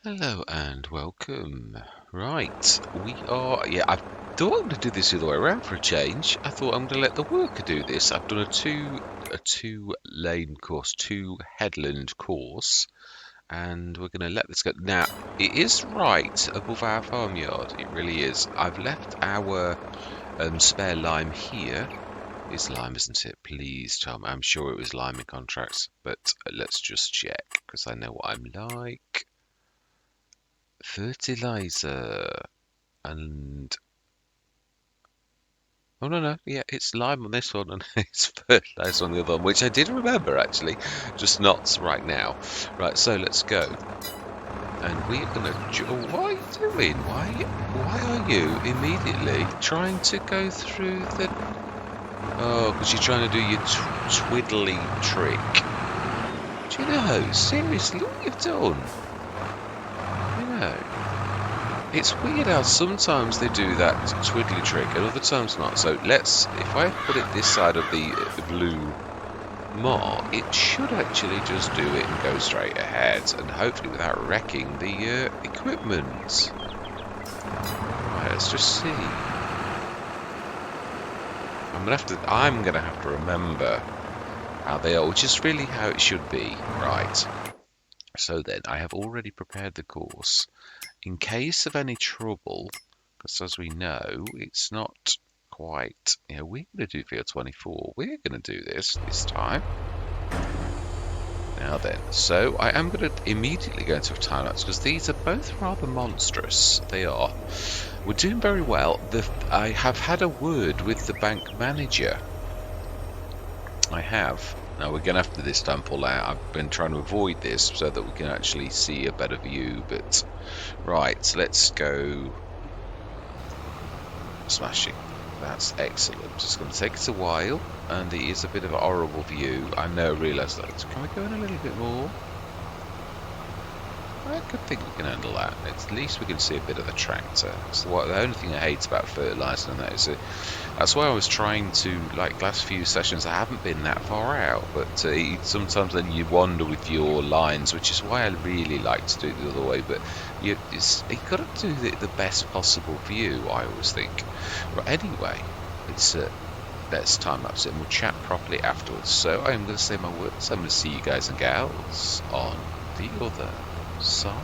Hello and welcome. Right, we are. Yeah, I thought I'm going to do this the other way around for a change. I thought I'm going to let the worker do this. I've done a two lane course, two headland course, and we're going to let this go. Now, it is right above our farmyard. It really is. I've left our spare lime here. It's lime, isn't it? Please tell me. I'm sure it was lime in contracts, but let's just check because I know what I'm like. Fertilizer and oh no, yeah, it's lime on this one and it's fertilizer on the other one, which I did remember actually, just not right now. Right, so let's go, and we're gonna. Oh, what are you doing? Why are you immediately trying to go through the? Oh, because you're trying to do your twiddly trick. Do you know? Seriously, what you've done? You know. It's weird how sometimes they do that twiddly trick and other times not. So if I put it this side of the blue mark, it should actually just do it and go straight ahead, and hopefully without wrecking the equipment. Right, let's just see. I'm gonna have to remember how they are, which is really how it should be. Right. So then, I have already prepared the course. In case of any trouble, because as we know, it's not quite, we're going to do field 24. We're going to do this time. Now then, so I am going to immediately go into a timelapse because these are both rather monstrous. They are. We're doing very well. I have had a word with the bank manager. I have. Now we're going to have to this time pull out. I've been trying to avoid this so that we can actually see a better view, but right, let's go. Smashing. That's excellent. It's going to take us a while, and it is a bit of a horrible view. I know, realise that. Can we go in a little bit more? I could think we can handle that. At least we can see a bit of the tractor. It's the only thing I hate about fertilising and that is that's why I was trying to, like last few sessions, I haven't been that far out, but sometimes then you wander with your lines, which is why I really like to do it the other way, but you've got to do the best possible view, I always think. Right, anyway, let's time lapse it and we'll chat properly afterwards. So I'm going to say my words. I'm going to see you guys and gals on the other side.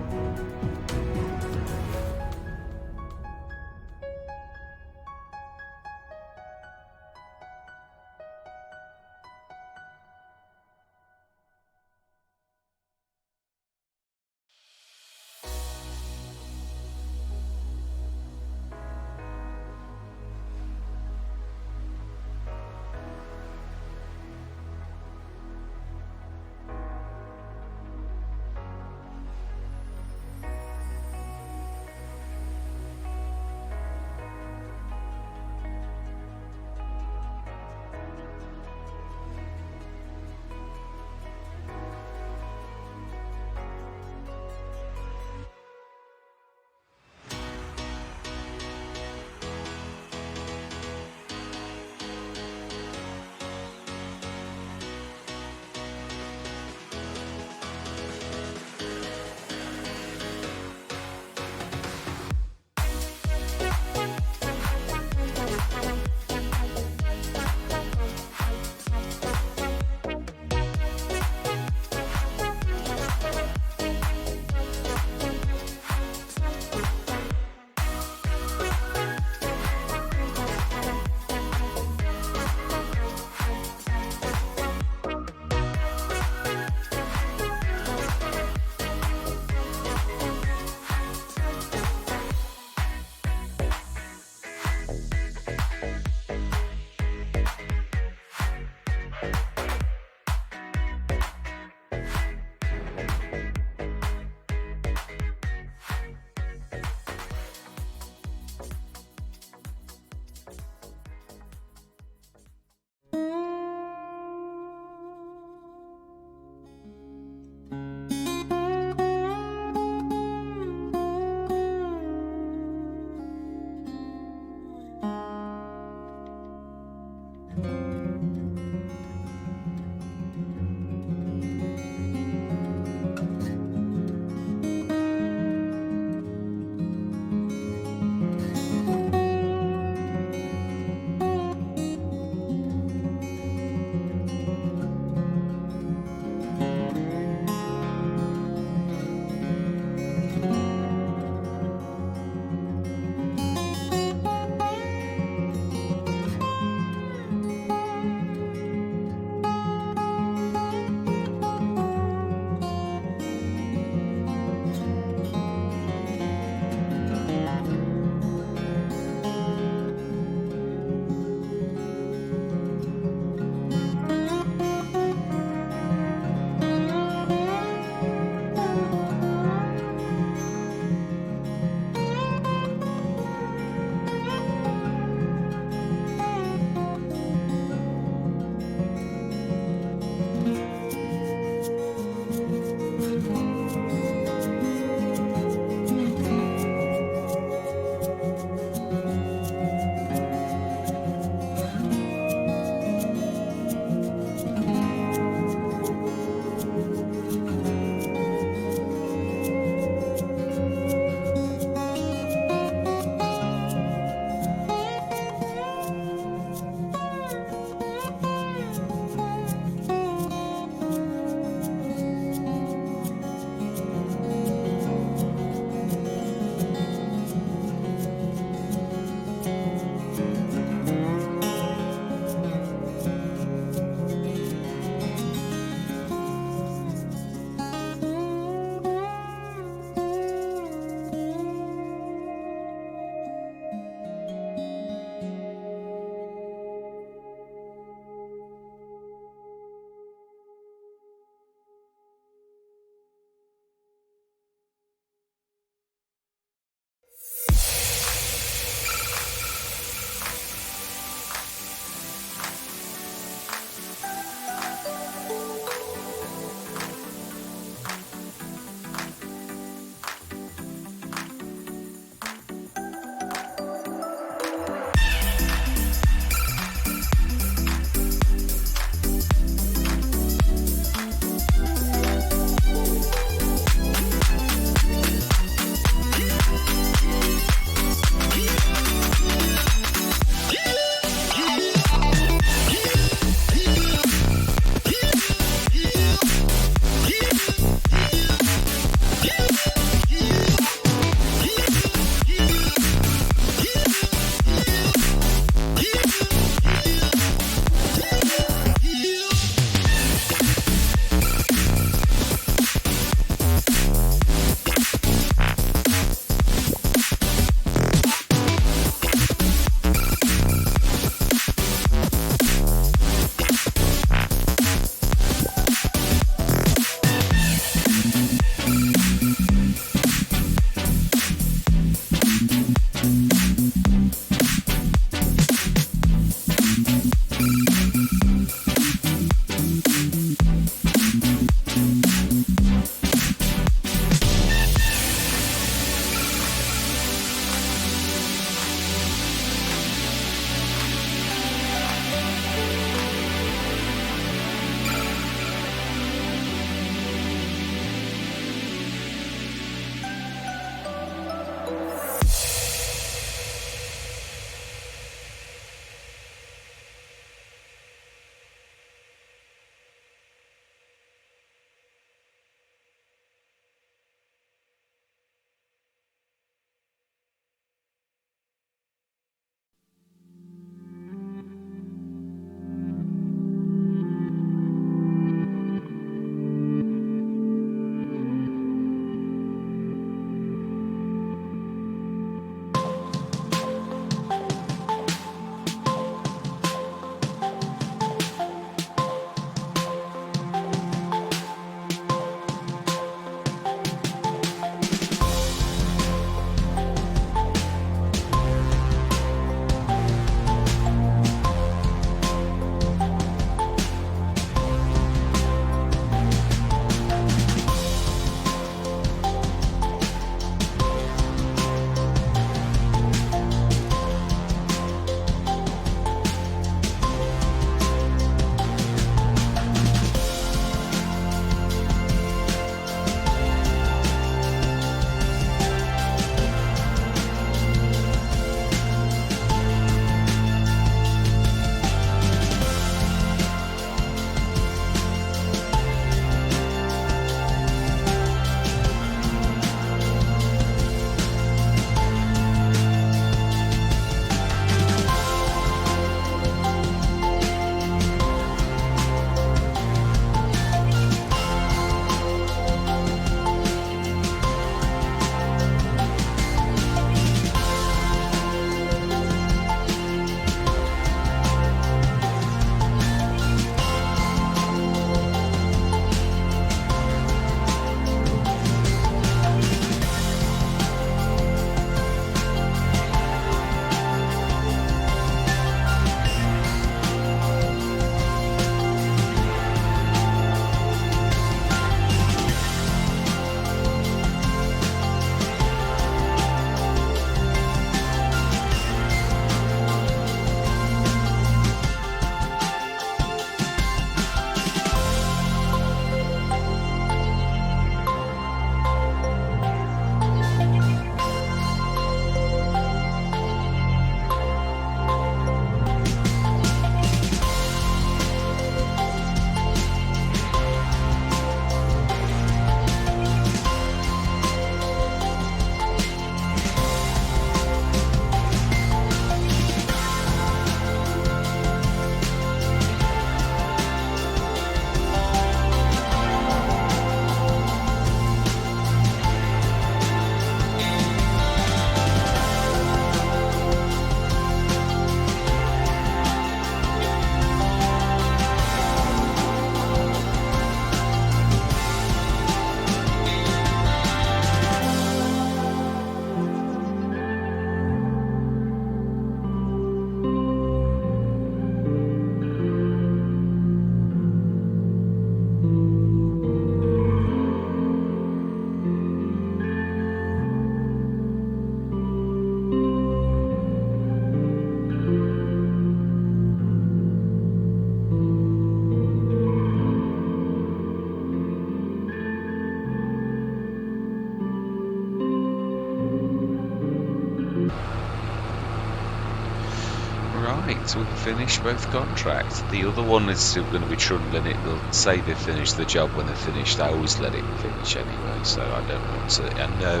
Right, we've finished both contracts. The other one is still going to be trundling. It will say they finished the job when they're finished. I always let it finish anyway, so I don't want to. I know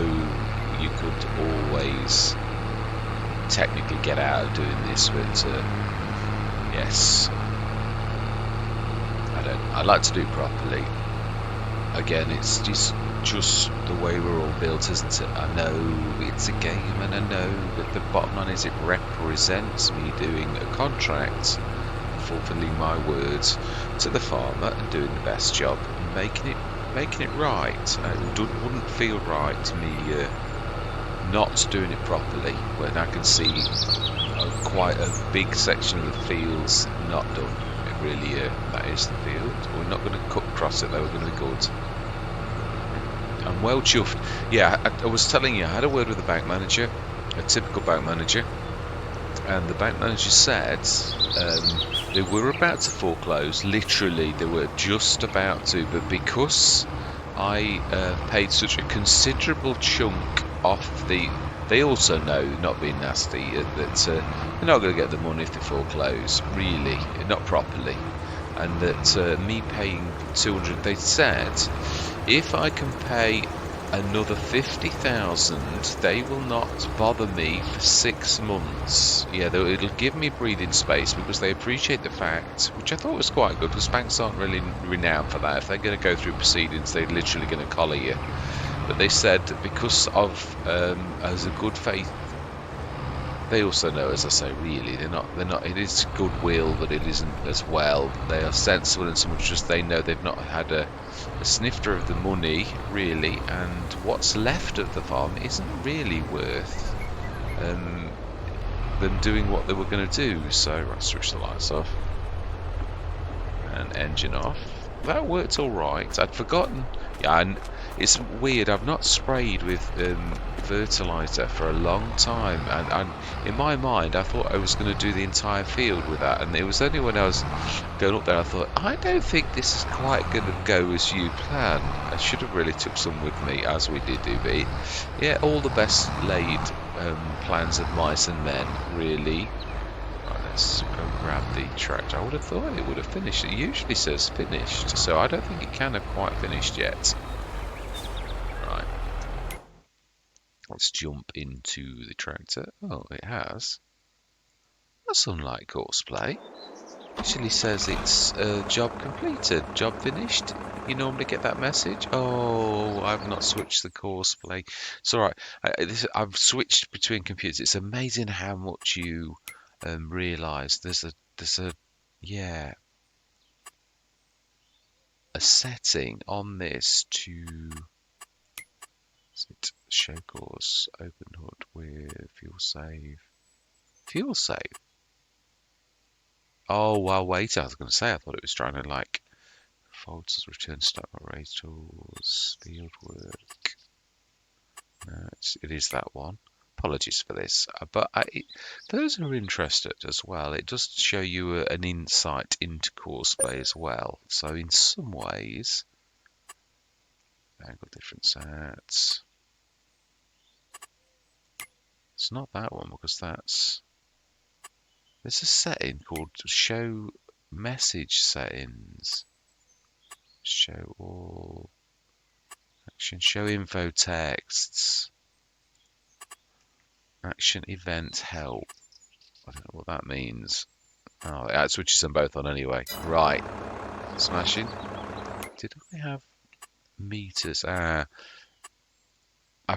you could always technically get out of doing this, but yes, I like to do it properly. Again, it's just the way we're all built, isn't it? I know it's a game, and I know that the bottom line is it represents me doing a contract, fulfilling my words to the farmer, and doing the best job, and making it right. It wouldn't feel right to me not doing it properly when I can see quite a big section of the fields not done. It really, that is the field. We're not going to cut across it though. We're going to be good. I'm well chuffed. Yeah, I was telling you, I had a word with the bank manager, a typical bank manager, and the bank manager said they were about to foreclose. Literally, they were just about to, but because I paid such a considerable chunk off the... They also know, not being nasty, that they're not going to get the money if they foreclose, really, not properly. And that me paying 200, they said, if I can pay another 50,000, they will not bother me for 6 months. Yeah, it'll give me breathing space because they appreciate the fact, which I thought was quite good, because banks aren't really renowned for that. If they're going to go through proceedings, they're literally going to collar you. But they said that because of as a good faith, they also know, as I say, really, they're not. It is goodwill, but it isn't as well. They are sensible in so much as they know they've not had a snifter of the money, really, and what's left of the farm isn't really worth them doing what they were going to do. So I switch the lights off and engine off. That worked all right. I'd forgotten. Yeah, and it's weird. I've not sprayed with fertilizer for a long time, and in my mind, I thought I was going to do the entire field with that. And it was only when I was going up there, I thought, I don't think this is quite going to go as you plan. I should have really took some with me, as we did do. But yeah, all the best laid plans of mice and men, really. Let's go grab the tractor. I would have thought it would have finished. It usually says finished, so I don't think it can have quite finished yet. Right. Let's jump into the tractor. Oh, it has. That's unlike horseplay. Actually says it's job completed, job finished. You normally get that message. Oh, I've not switched the horseplay. It's all right. I've switched between computers. It's amazing how much you realise there's a setting on this to show course, open HUD with fuel save. Oh well, wait, I was going to say, I thought it was trying to like folders, return start raise tools, field work. No, it is that one. Apologies for this, but those who are interested as well, it does show you an insight into courseplay as well. So in some ways, angle different sets. It's not that one because there's a setting called show message settings. Show all action, show info texts. Action event help. I don't know what that means. Oh, it switches them both on anyway. Right. Smashing. Did I have meters? I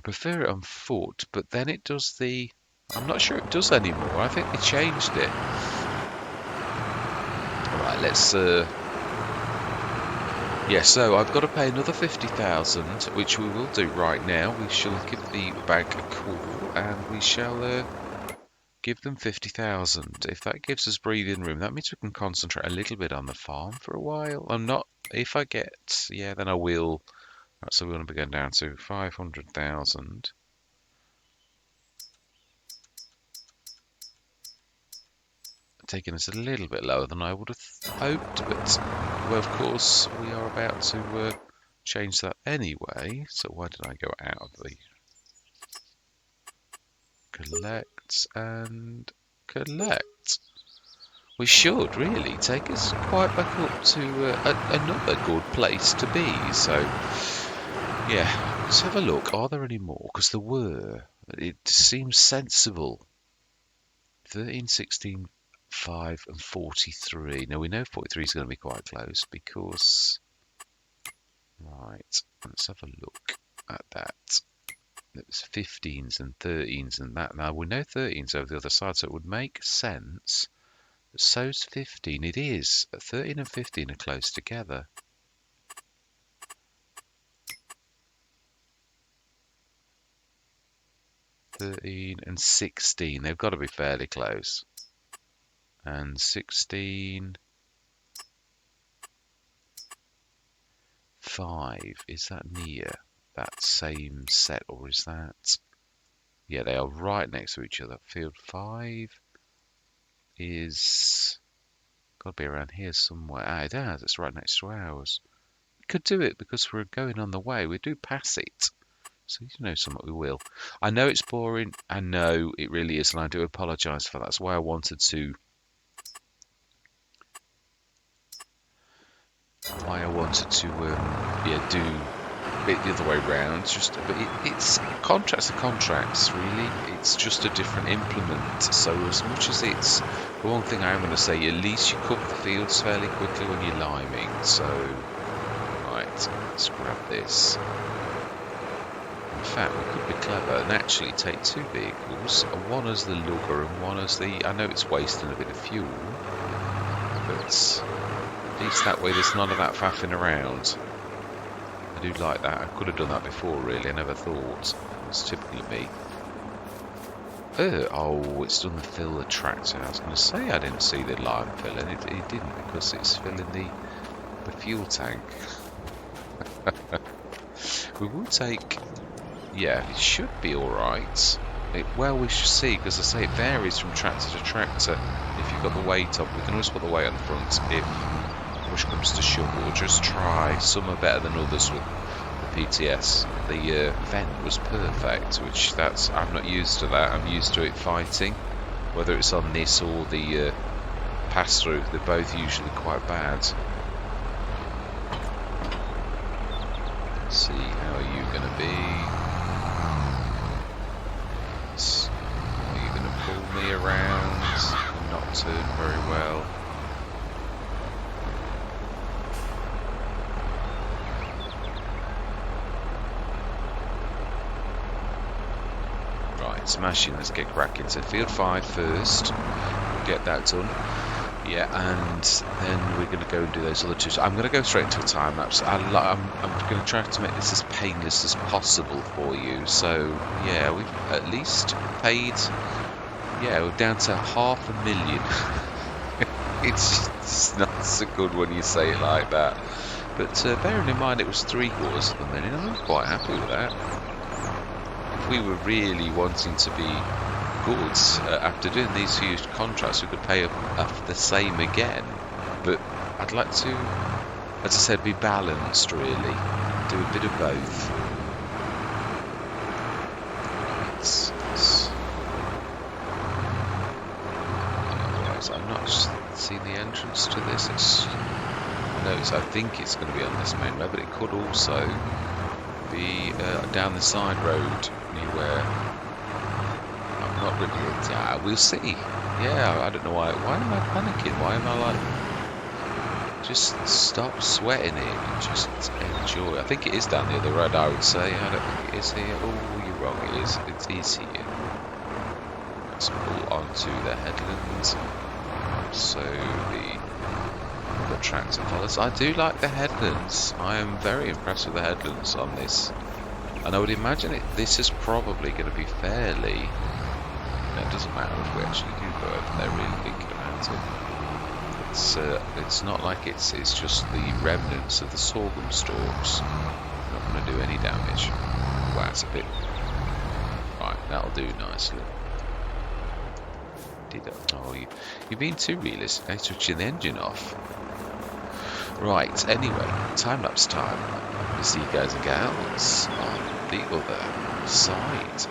prefer it on foot, but then it does the... I'm not sure it does anymore. I think they changed it. Right, let's... Yeah, so I've got to pay another 50,000, which we will do right now. We shall give the bank a call, and we shall give them 50,000. If that gives us breathing room, that means we can concentrate a little bit on the farm for a while. I'm not... If I get... Yeah, then I will... Right, so we're going to be going down to 500,000. Taking us a little bit lower than I would have hoped, but well, of course we are about to change that anyway. So why did I go out of the collect and collect? We should really take us quite back up to another good place to be. So, yeah, let's have a look. Are there any more? Because there were. It seems sensible. 13, 16, 5 and 43. Now we know 43 is going to be quite close because... Right, let's have a look at that. It was 15s and 13s and that. Now we know 13's over the other side, so it would make sense. So's 15. It is. 13 and 15 are close together. (13) and 16. They've got to be fairly close. And 16... 5. Is that near that same set, or is that... Yeah, they are right next to each other. Field 5 is... got to be around here somewhere. Ah, it has. It's right next to ours. We could do it because we're going on the way. We do pass it. So, you know, something we will. I know it's boring. I know it really is, and I do apologise for that. That's why I wanted to... yeah, do it the other way round. Just, but it's contracts are contracts, really. It's just a different implement. So as much as it's the one thing I'm going to say, at least you cover the fields fairly quickly when you're liming. So, right, let's grab this. In fact, we could be clever and actually take two vehicles, one as the lugger and one as the... I know it's wasting a bit of fuel, but at least that way there's none of that faffing around. I do like that. I could have done that before, really. I never thought. It's typically me. Oh, it's done the fill the tractor. I was going to say I didn't see the lime filling. It didn't, because it's filling the fuel tank. We will take... Yeah, it should be alright. Well, we should see, because I say it varies from tractor to tractor. If you've got the weight up, we can always put the weight on the front. If push comes to shove, we'll just try. Some are better than others with the PTS. The vent was perfect, which I'm not used to that. I'm used to it fighting. Whether it's on this or the pass-through, they're both usually quite bad. Let's see, how are you going to be? Are you going to pull me around and not turn very well? Right, smashing. Let's get cracking. So field 5 first. We'll get that done. Yeah, and then we're going to go and do those other two. So I'm going to go straight into a time lapse. I'm going to try to make this as painless as possible for you. So yeah, we've at least paid. Yeah, we're down to 500,000. It's not so good when you say it like that. But bearing in mind it was 3/4 of the million, I'm quite happy with that. If we were really wanting to be good after doing these huge contracts, we could pay up the same again, but I'd like to, as I said, be balanced really, do a bit of both. I'm not seeing the entrance to this. I think it's going to be on this main road, but it could also be down the side road near where. Not really. We'll see. Yeah, I don't know why. Why am I panicking? Why am I like... Just stop sweating it and just enjoy. I think it is down the other road, I would say. I don't think it is here. Oh, you're wrong. It is here. Let's pull onto the headlands. So the tractor follows. I do like the headlands. I am very impressed with the headlands on this. And I would imagine this is probably going to be fairly... It doesn't matter if we actually do go over there really thinking about it. It's not like it's just the remnants of the sorghum stalks. Not going to do any damage. Wow, it's a bit... Right, that'll do nicely. Oh, you're being too realistic. I'm switching the engine off. Right, anyway, time-lapse time. You see guys and gals on the other side.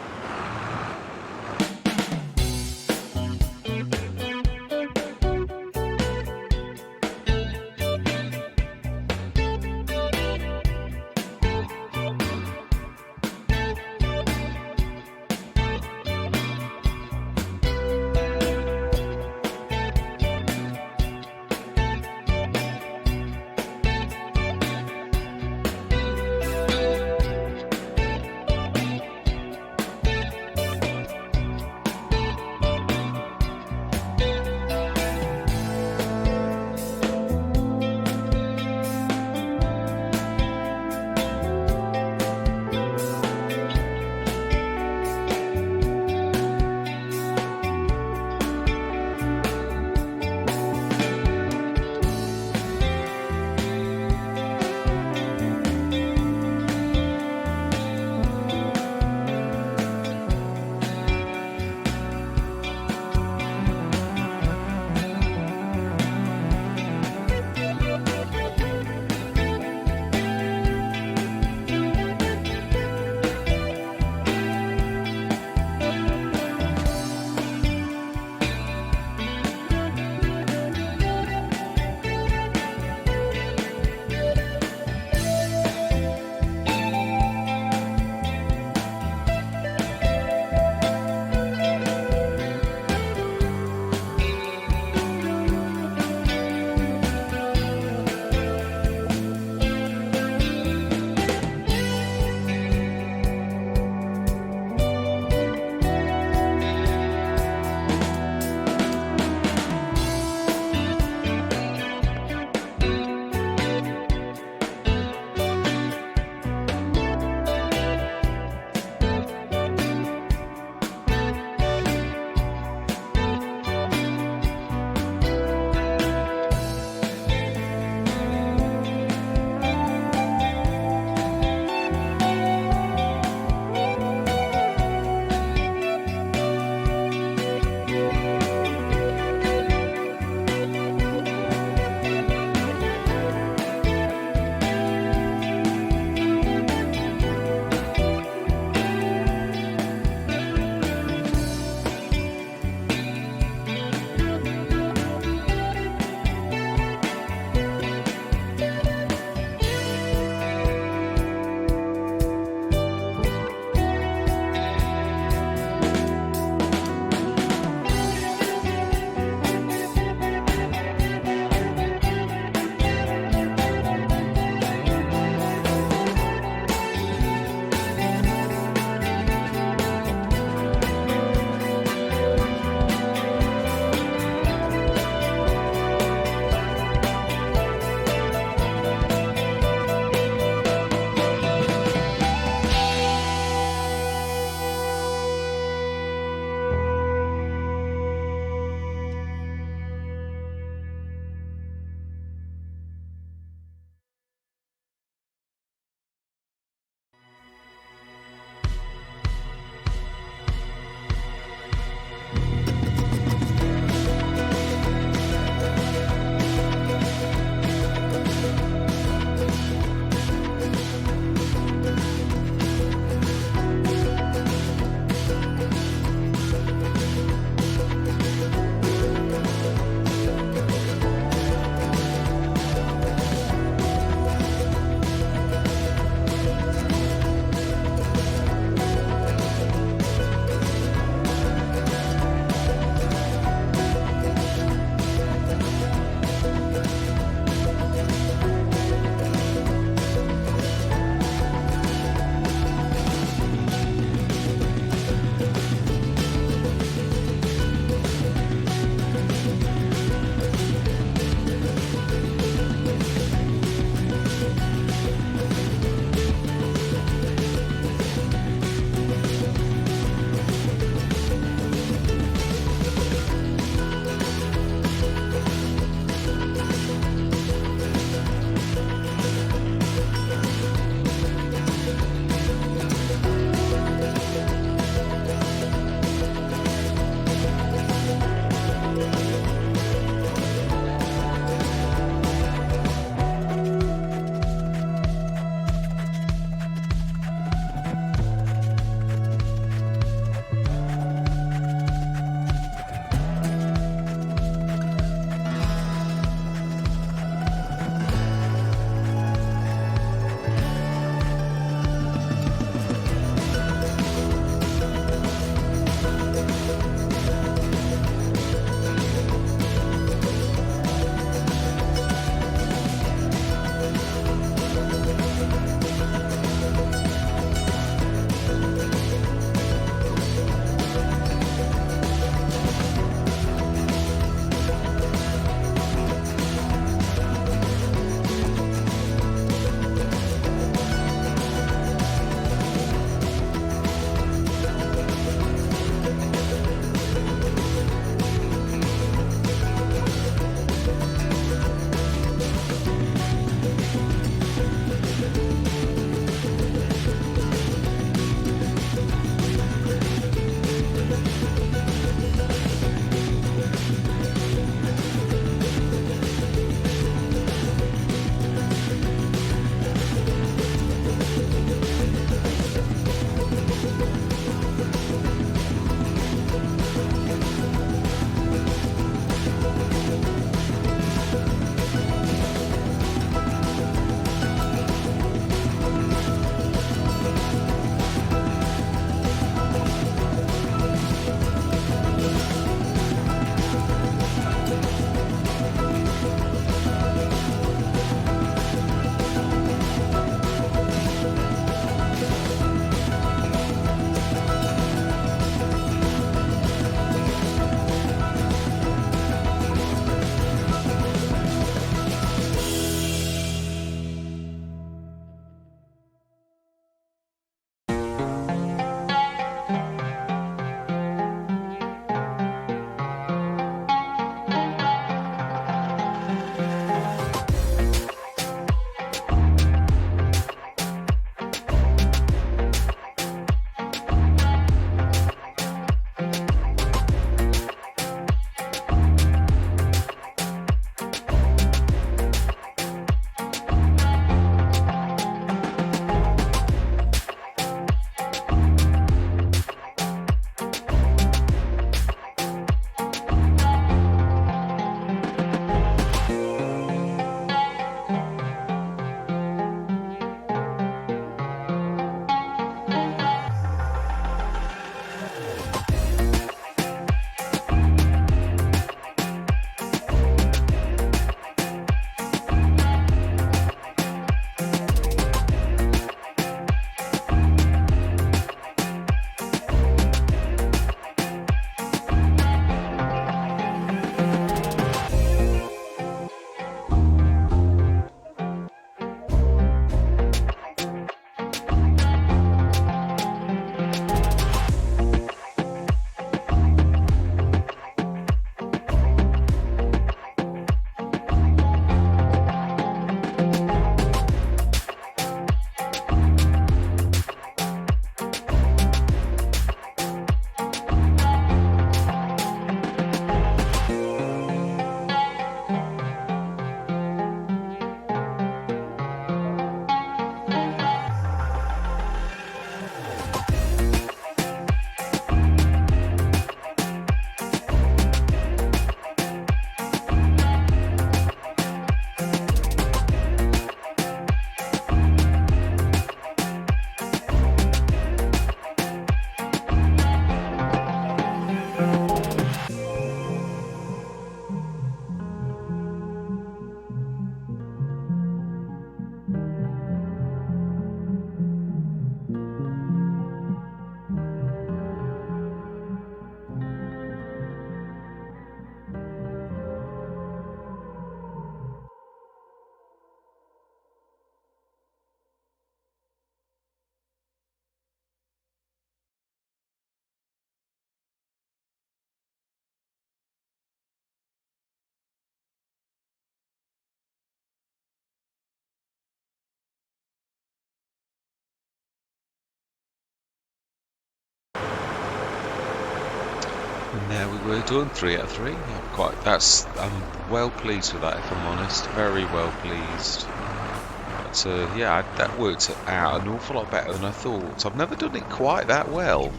And there we were done, 3 out of 3. I'm well pleased with that, if I'm honest. Very well pleased. But yeah, that worked out an awful lot better than I thought. I've never done it quite that well.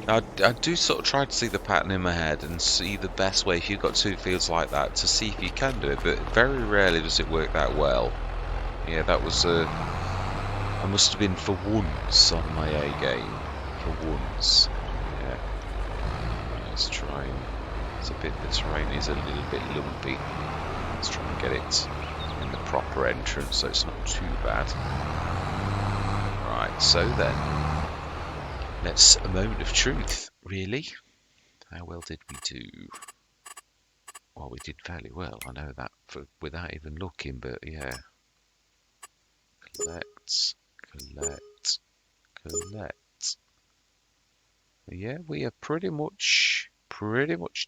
I do sort of try to see the pattern in my head and see the best way, if you've got 2 fields like that, to see if you can do it, but very rarely does it work that well. Yeah, that was I must have been for once on my A game. For once. Yeah. Let's try and... the terrain is a little bit lumpy. Let's try and get it in the proper entrance so it's not too bad. Right, so then, let's a moment of truth, really. How well did we do? Well, we did fairly well, I know that without even looking, but yeah. Collect, collect, collect. Yeah, we are pretty much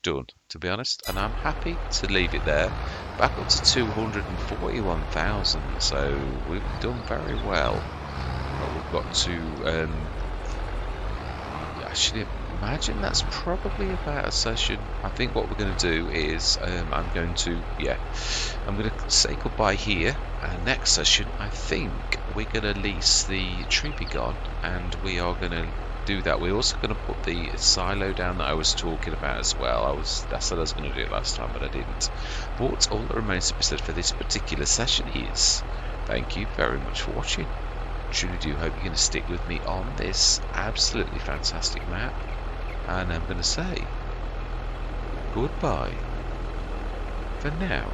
done, to be honest, and I'm happy to leave it there. Back up to 241,000, so we've done very well. But we've got to actually imagine that's probably about a session. I think what we're going to do is I'm going to say goodbye here, and next session I think we're going to lease the Troopigon, and we are going to do that. We're also going to put the silo down that I was talking about as well. I said I was going to do it last time, but I didn't. But all that remains to be said for this particular session is thank you very much for watching. Truly do hope you're going to stick with me on this absolutely fantastic map, and I'm going to say goodbye for now.